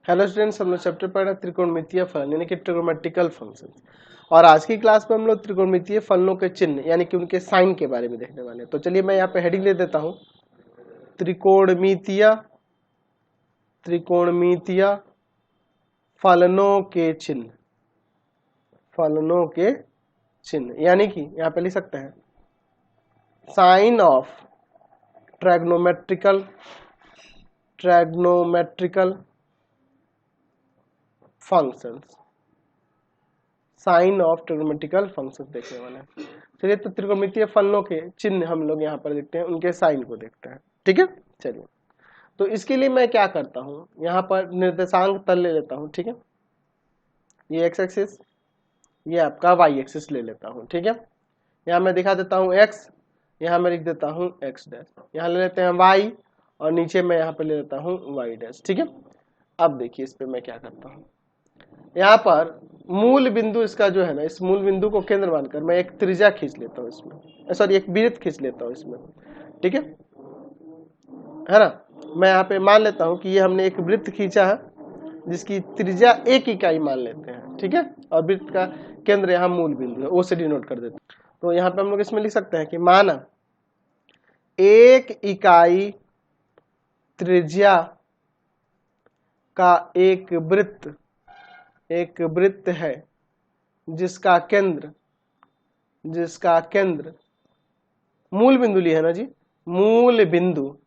Hello students, हम लोग chapter पढ़ रहे हैं त्रिकोणमितीय फलन यानी कि ट्रिगोनोमेट्रिकल फंक्शंस। और आज की क्लास में हम लोग त्रिकोणमितीय फलनों के चिन्ह यानी कि उनके साइन के बारे में देखने वाले हैं। तो चलिए मैं यहाँ पे हेडिंग दे देता हूँ, त्रिकोणमितीय त्रिकोणमितीय फलनों के चिन्ह। फलनों के चिन्ह यानी कि यहाँ पे लिख सकते हैं sine of trigonometrical functions. Sine of trigonometrical functions देखने वाले हैं। चलिए तो त्रिकोणमितीय फलनों के चिन्ह हम लोग यहाँ पर देखते हैं, उनके साइन को देखते हैं। ठीक है, चलिए तो इसके लिए मैं क्या करता हूँ, यहाँ पर निर्देशांक तल ले लेता हूँ। ठीक है, ये एक्स एक्सिस, ये आपका वाई एक्सिस ले लेता हूँ। ठीक है, यहाँ मैं दिखा देता हूँ एक्स, यहाँ मैं लिख देता हूँ एक्स डैश, यहाँ ले लेते हैं वाई और नीचे मैं यहाँ पे ले लेता हूँ वाई डैश। ठीक है, अब देखिए इस पे मैं क्या करता हूँ, यहाँ पर मूल बिंदु इसका जो है ना, इस मूल बिंदु को केंद्र मानकर मैं एक त्रिज्या खींच लेता हूँ इसमें, सॉरी एक वृत्त खींच लेता हूँ इसमें। ठीक है ना, मैं यहाँ पे मान लेता हूँ कि ये हमने एक वृत्त खींचा है जिसकी त्रिज्या 1 इकाई मान लेते हैं। ठीक है, और वृत्त का केंद्र यहाँ मूल बिंदु है, ओ से डिनोट कर देते हैं। तो यहाँ पे हम लोग इसमें लिख सकते हैं कि माना 1 इकाई त्रिज्या का एक वृत्त है जिसका केंद्र मूल बिंदु लिया है ना जी, मूल बिंदु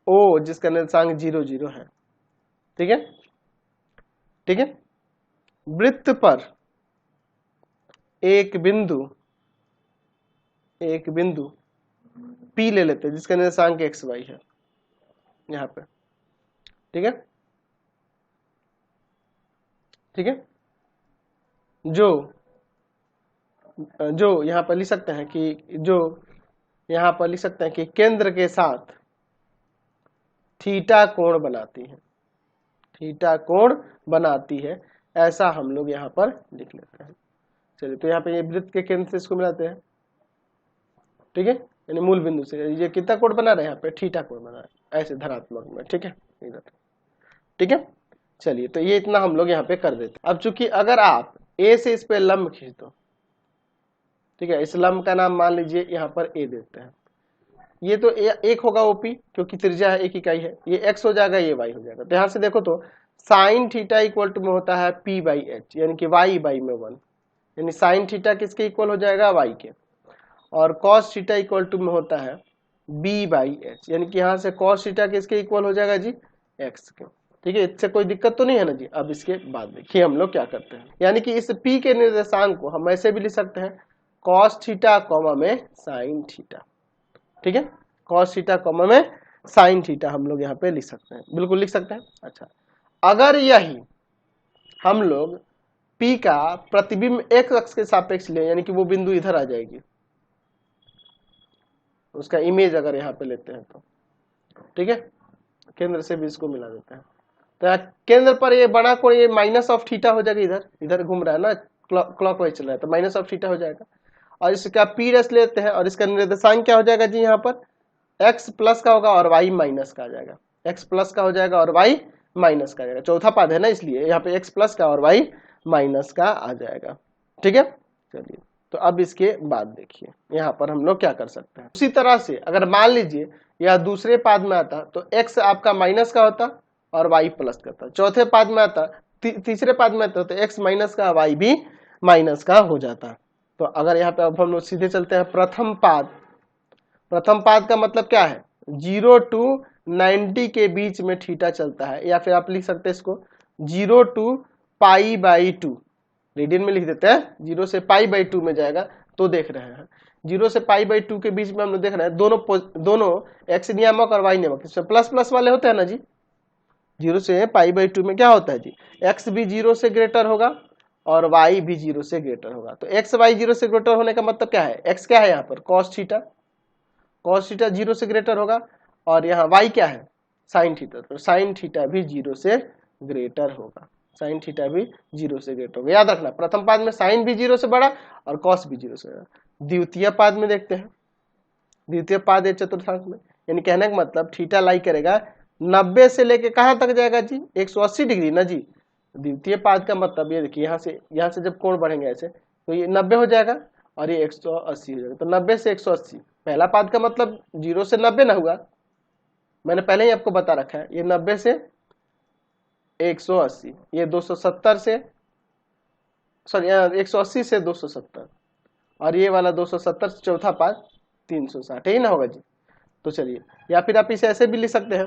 ओ जिसका निर्देशांक 0 0 है। ठीक है, वृत्त पर एक बिंदु P ले लेते हैं जिसका निर्देशांक x y है यहाँ पे। ठीक है, जो यहाँ पर लिख सकते हैं कि केंद्र के साथ थीटा कोण बनाती है, ऐसा हम लोग यहाँ पर लिख लेते हैं। चलिए तो यहाँ पे ये वृत्त के केंद्र से इसको मिलाते हैं। ठीक है, यानी मूल बिंदु से ये कितना कोण बना रहे हैं, यहाँ पे थीटा कोण बना रहे हैं ऐसे धनात्मक में। ठीक है इधर। ठीक है, चलिए तो ये इतना हम लोग यहाँ पे कर देते हैं। अब चूंकि अगर आप ए से इस पे लंब खींच दो, ठीक है, इस लंब का नाम मान लीजिए यहाँ पर ए देते हैं। ये तो एक होगा ओपी क्योंकि त्रिज्या है, 1 इकाई है, ये एक्स हो जाएगा, ये वाई हो जाएगा। तो यहाँ से देखो तो साइन थीटा इक्वल टू में होता है पी बाई एच यानी कि वाई बाई में 1, यानी साइन थीटा किसके इक्वल हो जाएगा, वाई के। और कॉस थीटा इक्वल टू में होता है बी बाई एच यानी कि यहाँ से कॉस थीटा किसके इक्वल हो जाएगा जी, एक्स के। ठीक है, इससे कोई दिक्कत तो नहीं है ना जी। अब इसके बाद देखिए हम लोग क्या करते हैं, यानी कि इस पी के निर्देशांक को हम ऐसे भी लिख सकते हैं कॉस थीटा कॉमा में साइन थीटा। ठीक है, कॉस थीटा कॉमा में साइन थीटा हम लोग यहाँ पे लिख सकते हैं, बिल्कुल लिख सकते हैं। अच्छा, अगर यही हम लोग P का प्रतिबिंब x अक्ष के सापेक्ष ले, यानी कि वो बिंदु इधर आ जाएगी, उसका इमेज अगर यहाँ पे लेते हैं तो ठीक है, केंद्र से भी इसको मिला देते हैं। तो यहाँ केंद्र पर ये बड़ा कोण ये माइनस ऑफ थीटा हो जाएगा, इधर घूम रहा है ना, क्लॉकवाइज चल रहा है, तो माइनस ऑफ थीटा हो जाएगा। और इसका पी डैश लेते हैं और इसका निर्देशांक क्या हो जाएगा जी, यहाँ पर x प्लस का होगा और y माइनस का आ जाएगा, x प्लस का हो जाएगा और y माइनस का आ जाएगा। चौथा पद है ना, इसलिए यहाँ पे x प्लस का और y माइनस का आ जाएगा। ठीक है, चलिए तो अब इसके बाद देखिए यहाँ पर हम लोग क्या कर सकते हैं। उसी तरह से अगर मान लीजिए यह दूसरे पाद में आता तो x आपका माइनस का होता और y प्लस का था। चौथे पाद में आता, तीसरे पाद में आता तो x माइनस का, y भी माइनस का हो जाता। तो अगर यहाँ पे अब हम लोग सीधे चलते हैं प्रथम पाद का मतलब क्या है, 0 to 90 के बीच में थीटा चलता है, या फिर आप लिख सकते हैं इसको 0 to पाई बाई 2, रेडियन में लिख देते हैं, 0 से पाई बाई 2 में जाएगा। तो देख रहे हैं 0 से पाई बाई 2 के बीच में हम लोग देख रहे हैं दोनों x नियामक और y नियामक इसमें प्लस प्लस वाले होते हैं ना जी। 0 से पाई बाई 2 में क्या होता है जी, x भी 0 से ग्रेटर होगा और y भी 0 से ग्रेटर होगा। तो x y 0 से ग्रेटर होने का मतलब क्या है, x क्या है यहाँ पर cos थीटा 0 से ग्रेटर होगा, और यहाँ y क्या है साइन थीटा, तो साइन थीटा भी 0 से ग्रेटर होगा, साइन थीटा भी 0 से ग्रेटर होगा। याद रखना प्रथम पाद में साइन भी 0 से बड़ा और कॉस भी 0 से बड़ा। द्वितीय पाद है चतुर्थांश में, यानी कहने का मतलब थीटा लाई करेगा 90 से लेके कहाँ तक जाएगा जी, 180 डिग्री ना जी। द्वितीय पाद का मतलब ये देखिए, यहाँ से जब कोण बढ़ेंगे ऐसे तो ये 90 हो जाएगा और ये 180 हो जाएगा। तो 90 से 180, पहला पाद का मतलब 0 से 90 ना हुआ, मैंने पहले ही आपको बता रखा है। ये 90 से 180, ये 270 से सॉरी 180 से 270, और ये वाला 270 से चौथा पाद 360, यही ना होगा जी। तो चलिए, या फिर आप इसे ऐसे भी लिख सकते हैं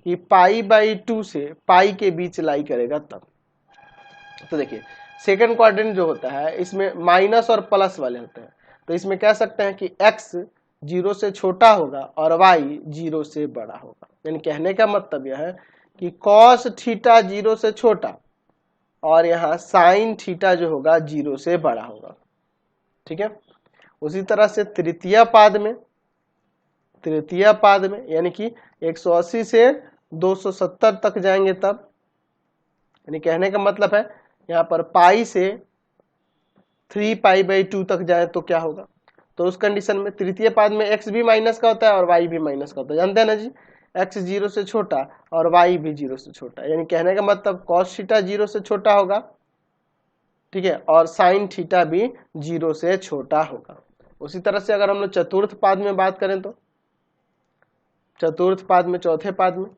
कि π/2 से पाई के बीच लाई करेगा तब। तो देखिए सेकंड क्वाड्रेंट जो होता है इसमें माइनस और प्लस वाले होते हैं, तो इसमें कह सकते हैं कि x 0 से छोटा होगा और y 0 से बड़ा होगा। यानी कहने का मतलब यह है कि cos थीटा 0 से छोटा और यहाँ sin थीटा जो होगा 0 से बड़ा होगा। ठीक है, उसी तरह से तृतीय पाद में यानी कि 180 से 270 तक जाएंगे तब, यानी कहने का मतलब है यहाँ पर पाई से 3π/2 तक जाए तो क्या होगा। तो उस कंडीशन में तृतीय पाद में x भी माइनस का होता है और y भी माइनस का होता है, जानते हैं ना जी। x 0 से छोटा और y भी 0 से छोटा, यानी कहने का मतलब cos थीटा 0 से छोटा होगा, ठीक है, और sin थीटा भी 0 से छोटा होगा। उसी तरह से अगर हम लोग चतुर्थ पाद में बात करें तो चतुर्थ पाद में, चौथे पाद में,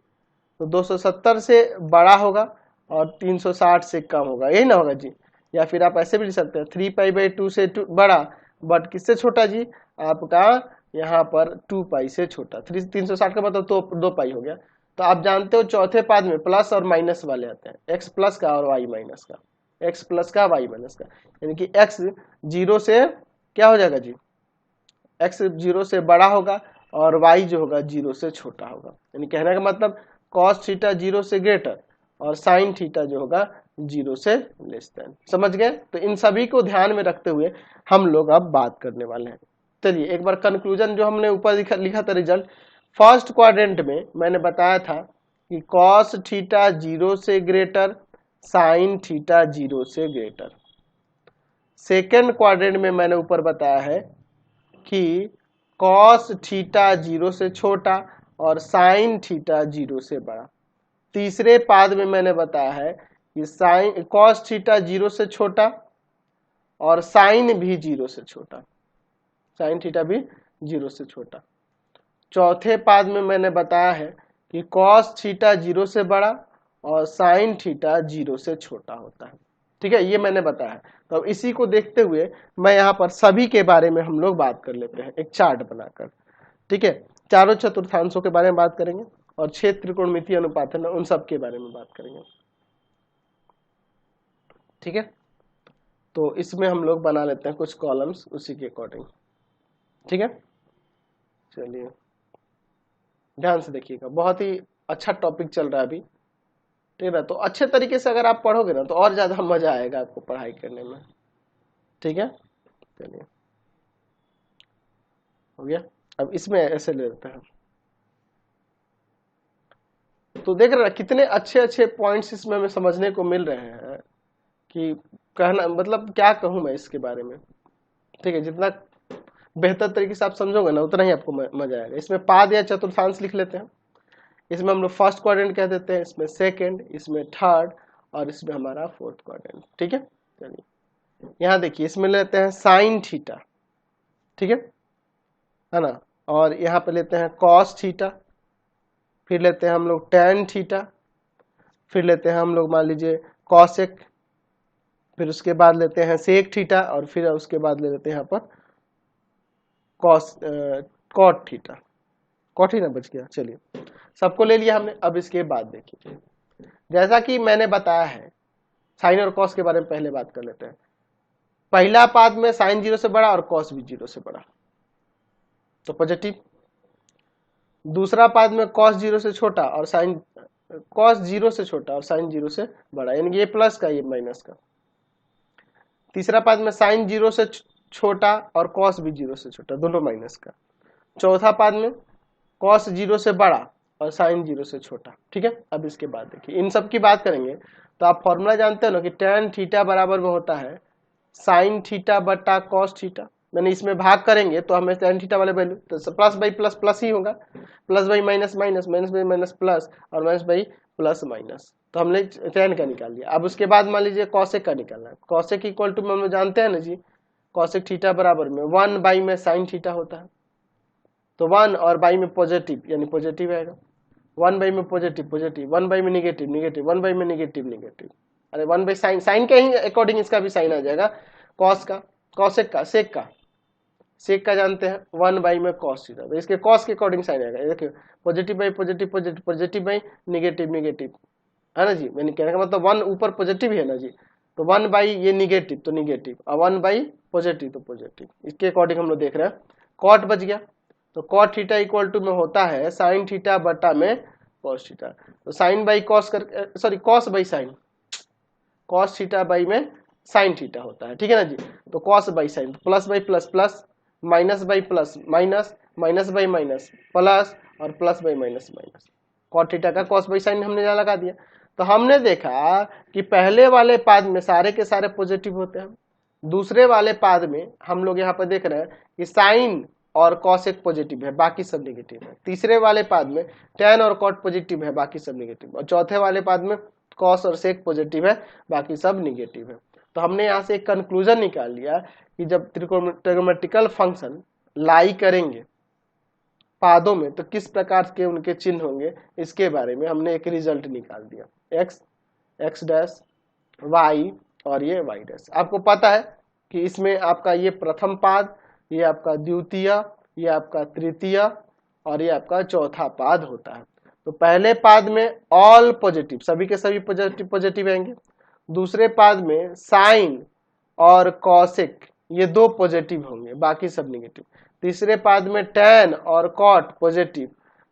तो 270 से बड़ा होगा और 360 से कम होगा, यही ना होगा जी। या फिर आप ऐसे भी लिख सकते हैं 3π/2 से बड़ा बट किससे छोटा जी, आपका यहाँ पर 2π से छोटा। 360 का मतलब तो 2π हो गया। तो आप जानते हो चौथे पाद में प्लस और माइनस वाले आते हैं, x प्लस का और y माइनस का, x प्लस का y माइनस का, यानी कि x 0 से क्या हो जाएगा जी, x 0 से बड़ा होगा और y जो होगा 0 से छोटा होगा। यानी कहने का मतलब cos थीटा 0 से ग्रेटर और sin थीटा जो होगा 0 से लेस देन। समझ गए। तो इन सभी को ध्यान में रखते हुए हम लोग अब बात करने वाले हैं। चलिए एक बार कंक्लूजन जो हमने ऊपर लिखा था रिजल्ट, फर्स्ट क्वाड्रेंट में मैंने बताया था कि cos थीटा 0 से ग्रेटर, sin थीटा 0 से ग्रेटर। सेकेंड क्वाड्रेंट में मैंने ऊपर बताया है कि cos थीटा 0 से छोटा और sin थीटा 0 से बड़ा। तीसरे पाद में मैंने बताया है कि sin cos थीटा 0 से छोटा और sin भी 0 से छोटा, sin थीटा भी 0 से छोटा। चौथे पाद में मैंने बताया है कि cos थीटा 0 से बड़ा और sin थीटा 0 से छोटा होता है। ठीक है, ये मैंने बताया है। तो अब इसी को देखते हुए मैं यहाँ पर सभी के बारे में हम लोग बात कर लेते हैं एक चार्ट बनाकर। ठीक है, चारों चतुर्थांशों के बारे में बात करेंगे और 6 त्रिकोणमितीय अनुपात है ना, उन सब के बारे में बात करेंगे। ठीक है, तो इसमें हम लोग बना लेते हैं कुछ कॉलम्स उसी के अकॉर्डिंग। ठीक है, चलिए ध्यान से देखिएगा, बहुत ही अच्छा टॉपिक चल रहा है अभी। ठीक है ना, तो अच्छे तरीके से अगर आप पढ़ोगे ना तो और ज्यादा मजा आएगा आपको पढ़ाई करने में। ठीक है, चलिए हो गया। अब इसमें ऐसे ले लेते हैं, तो देख रहे हैं कितने अच्छे अच्छे पॉइंट्स इसमें हमें समझने को मिल रहे हैं कि कहना मतलब क्या कहूं मैं इसके बारे में। ठीक है, जितना बेहतर तरीके से आप समझोगे ना उतना ही आपको मजा आएगा। इसमें पाद या चतुर्थांश लिख लेते हैं। इसमें हम लोग फर्स्ट क्वाड्रेंट कह देते हैं, इसमें सेकंड, इसमें थर्ड और इसमें हमारा फोर्थ क्वाड्रेंट। ठीक है, चलिए यहाँ देखिए इसमें लेते हैं साइन थीटा, ठीक है ना, और यहाँ पे लेते हैं कॉस थीटा, फिर लेते हैं हम लोग टेन थीटा, फिर लेते हैं हम लोग मान लीजिए कॉसेक, फिर उसके बाद लेते हैं सेक थीटा और फिर उसके बाद ले लेते हैं यहाँ पर कॉट थीटा। कॉट ही ना बच गया, चलिए सबको ले लिया हमने। अब इसके बाद देखिए जैसा कि मैंने बताया है साइन और कॉस के बारे में पहले बात कर लेते हैं। पहला पाद में साइन 0 से बड़ा और कॉस भी 0 से बड़ा तो पॉजिटिव। दूसरा पाद में कॉस 0 से छोटा और साइन कॉस 0 से छोटा और साइन 0 से बड़ा, यानी ये प्लस का ये माइनस का। तीसरा पाद में साइन 0 से छोटा और कॉस भी 0 से छोटा, दोनों माइनस का। चौथा पाद में कॉस 0 से बड़ा और साइन 0 से छोटा। ठीक है, अब इसके बाद देखिए इन सब की बात करेंगे तो आप फॉर्मूला जानते हो ना कि टेन थीटा बराबर में होता है साइन थीटा बटा कॉस थीटा, मैंने इसमें भाग करेंगे तो हमें tan थीटा वाले वैल्यू तो प्लस बाई प्लस प्लस ही होगा, plus by minus minus, minus by minus plus और माइनस बाई प्लस माइनस। तो हमने tan का निकाल लिया। अब उसके बाद मान लीजिए कॉसेक का निकालना है। कॉसेक इक्वल टू हम जानते हैं ना जी, कॉसेक थीटा बराबर में 1 बाई में साइन थीटा होता है। तो 1 और बाई में पॉजिटिव यानी पॉजिटिव आएगा, 1 बाई में पॉजिटिव पॉजिटिव, 1 बाई में निगेटिव निगेटिव, 1 बाई में निगेटिव निगेटिव। अरे 1 बाई साइन, साइन के ही अकॉर्डिंग इसका भी साइन आ जाएगा। कॉस का, कॉसेक का, सेक का, सेक का जानते हैं 1 बाई में कॉस थीटा, तो इसके कॉस के अकॉर्डिंग साइन आएगा। देखिए positive by positive positive, positive by negative negative, है ना जी। मैंने कहने का मतलब 1 ऊपर पॉजिटिव है ना जी, तो 1 बाई ये निगेटिव तो निगेटिव और 1 बाई पॉजिटिव तो पॉजिटिव, इसके अकॉर्डिंग हम लोग देख रहे हैं। कॉट बच गया, तो कॉट थीटा इक्वल टू में होता है साइन थीटा बटा में कॉस थीटा। तो साइन बाई कॉस कर, sorry cos by sine, cos theta by में साइन थीटा होता है, ठीक है ना जी। तो cos by sine, plus by plus plus, minus by plus minus, minus by minus plus और plus by minus minus. Cot theta का कॉस बाई साइन हमने यहाँ लगा दिया। तो हमने देखा कि पहले वाले पाद में सारे के सारे पॉजिटिव होते हैं, दूसरे वाले पाद में हम लोग यहाँ पर देख रहे हैं कि साइन और कॉस एक पॉजिटिव है, बाकी सब नेगेटिव है। तीसरे वाले पाद में tan और कॉट पॉजिटिव है, बाकी सब नेगेटिव, और चौथे वाले पाद में कॉस और सेक पॉजिटिव है, बाकी सब नेगेटिव है। तो हमने यहाँ से एक कंक्लूजन निकाल लिया कि जब ट्रिगोनोमेट्रिकल फंक्शन लाई करेंगे पादों में तो किस प्रकार के उनके चिन्ह होंगे, इसके बारे में हमने एक रिजल्ट निकाल दिया। x, x डैश, y और ये y डैश। आपको पता है कि इसमें आपका ये प्रथम पाद, ये आपका द्वितीय, ये आपका तृतीय और ये आपका चौथा पाद होता है। तो पहले पाद में ऑल पॉजिटिव, सभी के सभी पॉजिटिव पॉजिटिव आएंगे। दूसरे पाद में साइन और कॉसेक ये दो पॉजिटिव होंगे, बाकी सब निगेटिव। तीसरे पाद में tan और cot पॉजिटिव,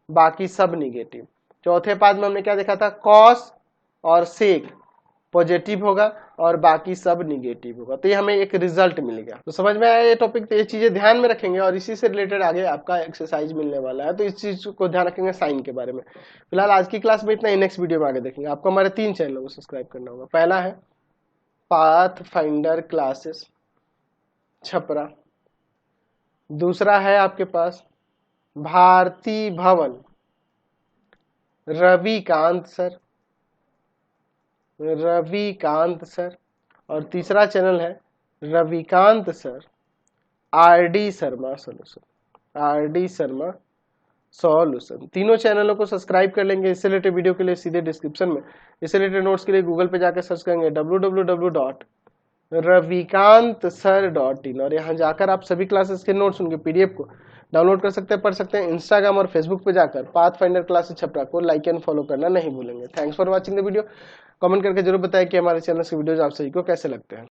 बाकी सब निगेटिव। चौथे पाद में हमने क्या देखा था, cos और sec पॉजिटिव होगा और बाकी सब निगेटिव होगा। तो ये हमें एक रिजल्ट मिल गया। तो समझ में आया ये टॉपिक, तो ये चीजें ध्यान में रखेंगे और इसी से रिलेटेड आगे आपका एक्सरसाइज मिलने वाला है, तो इस चीज को ध्यान रखेंगे साइन के बारे में। फिलहाल आज की क्लास में इतना ही, नेक्स्ट वीडियो में आगे देखेंगे। आपको हमारे 3 चैनलों को सब्सक्राइब करना होगा। पहला है पाथ फाइंडर क्लासेस छपरा, दूसरा है आपके पास भारती भवन रविकांत सर, रविकांत सर, और तीसरा चैनल है Ravikant sir RD Sharma solution, RD Sharma solution. तीनों चैनलों को सब्सक्राइब कर लेंगे। इससे रिलेटेड वीडियो के लिए सीधे डिस्क्रिप्शन में, इससे रिलेटेड नोट्स के लिए गूगल पे जाकर सर्च करेंगे www.ravikantsir.in और यहाँ जाकर आप सभी क्लासेस के नोट्स, उनके पीडीएफ को डाउनलोड कर सकते हैं, पढ़ सकते हैं। इंस्टाग्राम और फेसबुक पे जाकर पाथ फाइंडर क्लासेस छपरा को लाइक एंड फॉलो करना नहीं भूलेंगे। Thanks for watching the video. Comment करके जरूर बताएं कि हमारे चैनल के वीडियोज आप सभी को कैसे लगते हैं।